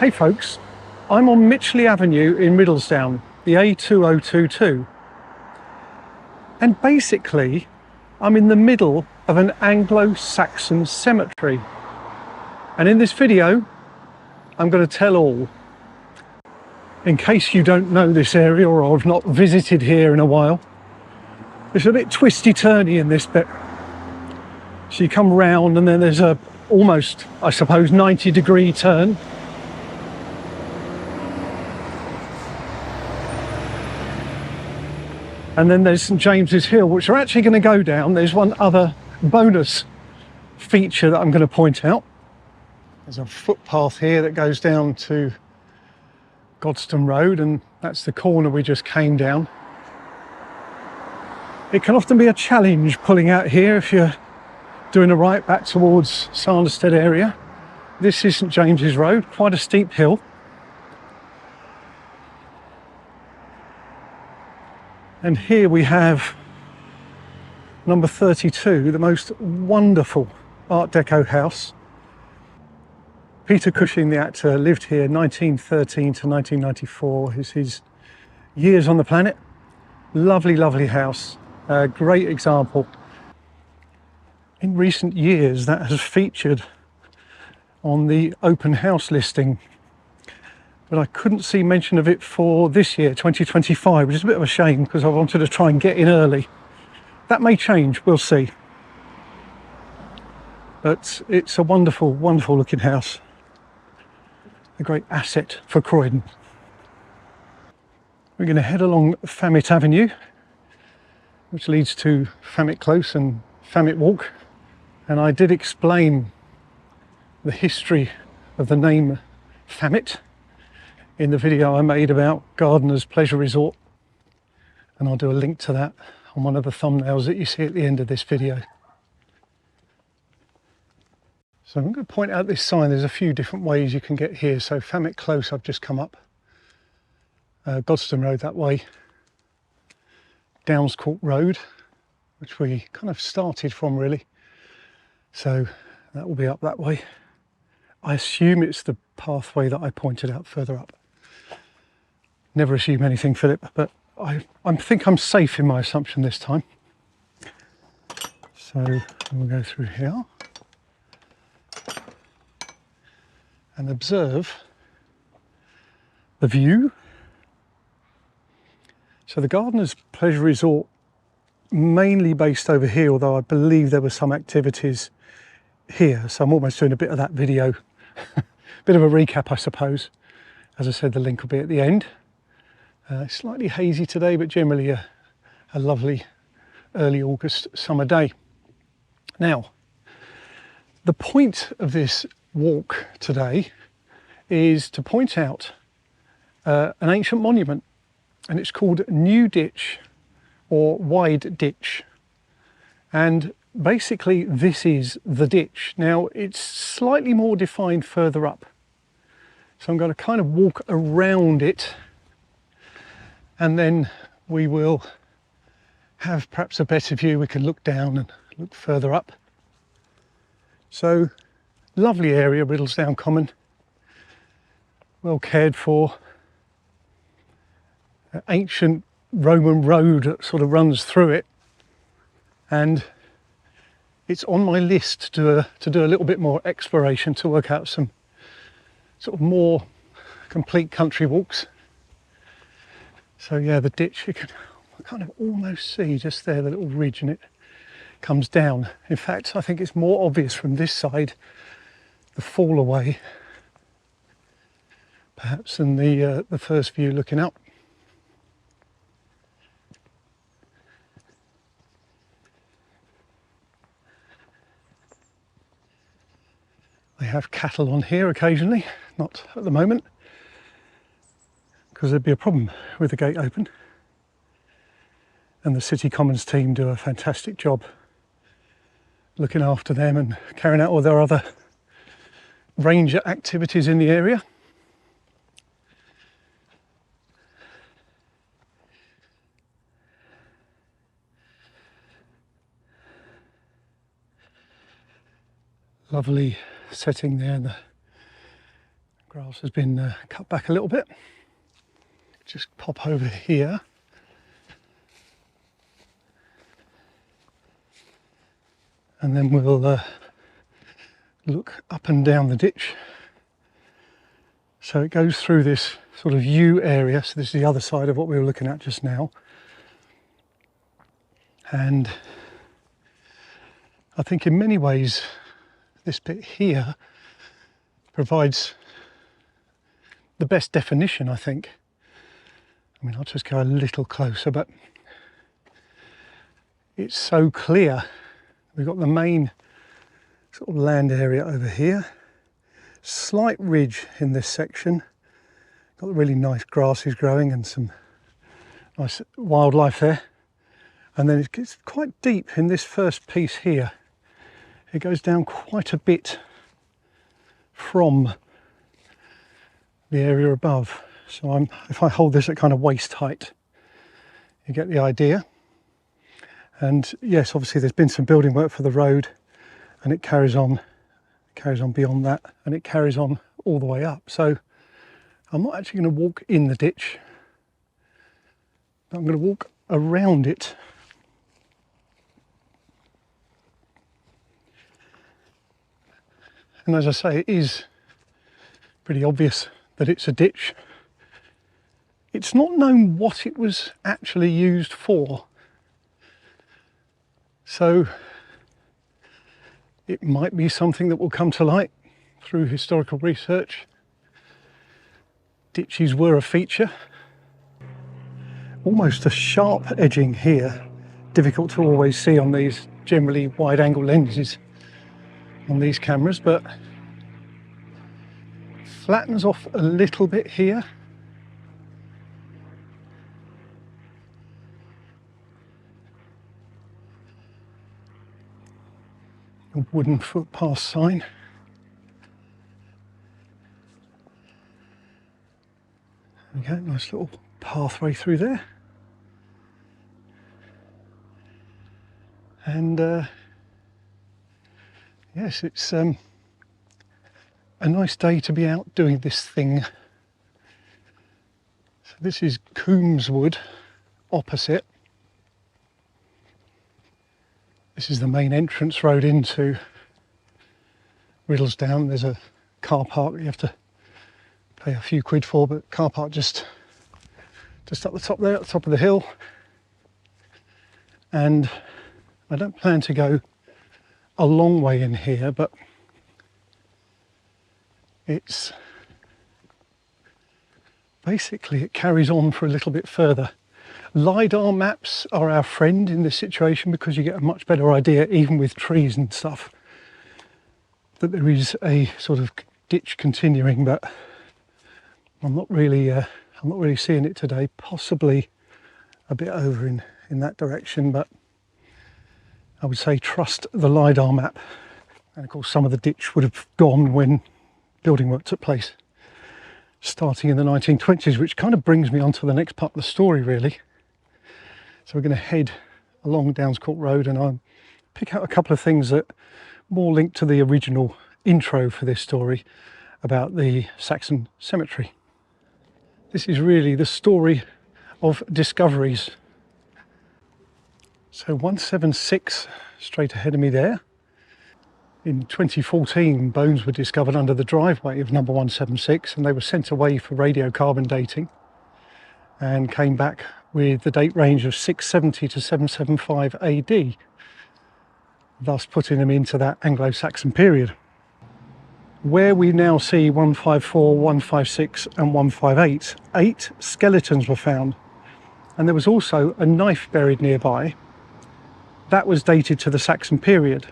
Hey folks, I'm on Mitchley Avenue in Riddlesdown, the A2022, and basically I'm in the middle of an Anglo Saxon cemetery, and in this video I'm going to tell all. In case you don't know this area or have not visited here in a while, it's a bit twisty-turny in this bit. So you come round and then there's a almost, I suppose, 90-degree turn. And then there's St James's Hill, which we're actually going to go down. There's one other bonus feature that I'm going to point out. There's a footpath here that goes down to Godstone Road, and that's the corner we just came down. It can often be a challenge pulling out here if you're doing a right back towards Sanderstead area. This is St James's Road, quite a steep hill. And here we have number 32, the most wonderful Art Deco house. Peter Cushing, the actor, lived here 1913 to 1994. Is his years on the planet. Lovely, lovely house. A great example. In recent years, that has featured on the open house listing, but I couldn't see mention of it for this year, 2025, which is a bit of a shame because I wanted to try and get in early. That may change, we'll see. But it's a wonderful, wonderful looking house. A great asset for Croydon. We're going to head along Thamet Avenue, which leads to Thamet Close and Thamet Walk. And I did explain the history of the name Thamet in the video I made about Gardener's Pleasure Resort, and I'll do a link to that on one of the thumbnails that you see at the end of this video. So I'm going to point out this sign. There's a few different ways you can get here. So Thamet Close, I've just come up, Godstone Road that way, Downs Court Road, which we kind of started from really, so that will be up that way. I assume it's the pathway that I pointed out further up. Never assume anything, Philip, but I think I'm safe in my assumption this time. So we'll go through here and observe the view. So the Gardener's Pleasure Resort, mainly based over here, although I believe there were some activities here. So I'm almost doing a bit of that video. Bit of a recap, I suppose. As I said, the link will be at the end. Slightly hazy today, but generally a lovely early August summer day. Now, the point of this walk today is to point out an ancient monument, and it's called New Ditch or Wide Ditch. And basically this is the ditch. Now it's slightly more defined further up. So I'm going to kind of walk around it, and then we will have perhaps a better view. We can look down and look further up. So lovely area, Riddlesdown Common, well cared for. Ancient Roman road that sort of runs through it, and it's on my list to do a little bit more exploration, to work out some sort of more complete country walks. So yeah, the ditch, you can kind of almost see just there the little ridge, and it comes down. In fact, I think it's more obvious from this side, the fall away, perhaps, than the first view looking up. They have cattle on here occasionally, not at the moment, because there'd be a problem with the gate open. And the City Commons team do a fantastic job looking after them and carrying out all their other ranger activities in the area. Lovely setting there, the Grass has been cut back a little bit. Just pop over here. And then we'll look up and down the ditch. So it goes through this sort of U area. So this is the other side of what we were looking at just now. And I think in many ways, this bit here provides the best definition, I think. I mean, I'll just go a little closer, but it's so clear. We've got the main sort of land area over here. Slight ridge in this section. Got the really nice grasses growing and some nice wildlife there. And then it gets quite deep in this first piece here. It goes down quite a bit from the area above. So if I hold this at kind of waist height, you get the idea. And yes, obviously there's been some building work for the road, and it carries on beyond that, and it carries on all the way up. So I'm not actually going to walk in the ditch, but I'm going to walk around it. And as I say, it is pretty obvious that it's a ditch. It's not known what it was actually used for. So it might be something that will come to light through historical research. Ditches were a feature. Almost a sharp edging here. Difficult to always see on these generally wide angle lenses on these cameras, but flattens off a little bit here. A wooden footpath sign. There we go, nice little pathway through there. And yes, it's a nice day to be out doing this thing. So this is Coombswood opposite. This is the main entrance road into Riddlesdown. There's a car park you have to pay a few quid for, but car park just up the top there, at the top of the hill. And I don't plan to go a long way in here, but it's basically, it carries on for a little bit further. LiDAR maps are our friend in this situation because you get a much better idea, even with trees and stuff, that there is a sort of ditch continuing, but I'm not really seeing it today. Possibly a bit over in that direction, but I would say trust the LiDAR map. And of course some of the ditch would have gone when building work took place, starting in the 1920s, which kind of brings me on to the next part of the story, really. So we're going to head along Downs Court Road, and I'll pick out a couple of things that more link to the original intro for this story about the Saxon cemetery. This is really the story of discoveries. So 176 straight ahead of me there. In 2014, bones were discovered under the driveway of number 176, and they were sent away for radiocarbon dating and came back with the date range of 670 to 775 AD, thus putting them into that Anglo Saxon period. Where we now see 154, 156 and 158, 8 skeletons were found, and there was also a knife buried nearby. That was dated to the Saxon period.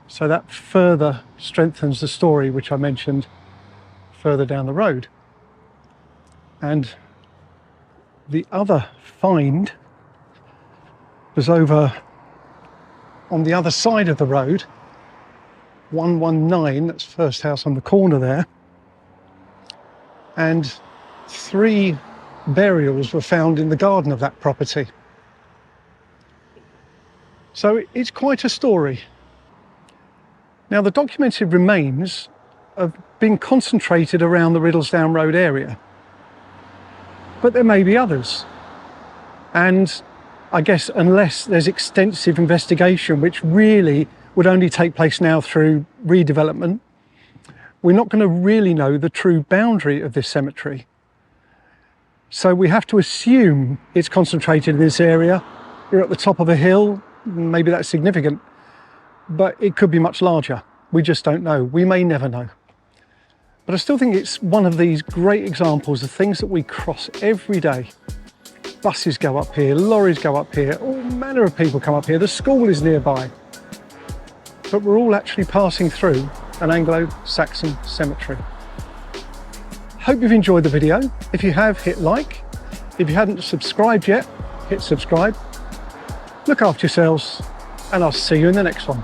So that further strengthens the story which I mentioned further down the road. And the other find was over on the other side of the road, 119, that's first house on the corner there. And 3 burials were found in the garden of that property. So it's quite a story. Now, the documented remains have been concentrated around the Riddlesdown Road area. But there may be others. And I guess unless there's extensive investigation, which really would only take place now through redevelopment, we're not going to really know the true boundary of this cemetery. So we have to assume it's concentrated in this area. You're at the top of a hill, maybe that's significant, but it could be much larger. We just don't know. We may never know. But I still think it's one of these great examples of things that we cross every day. Buses go up here, lorries go up here, all manner of people come up here, the school is nearby. But we're all actually passing through an Anglo Saxon cemetery. Hope you've enjoyed the video. If you have, hit like. If you hadn't subscribed yet, hit subscribe. Look after yourselves, and I'll see you in the next one.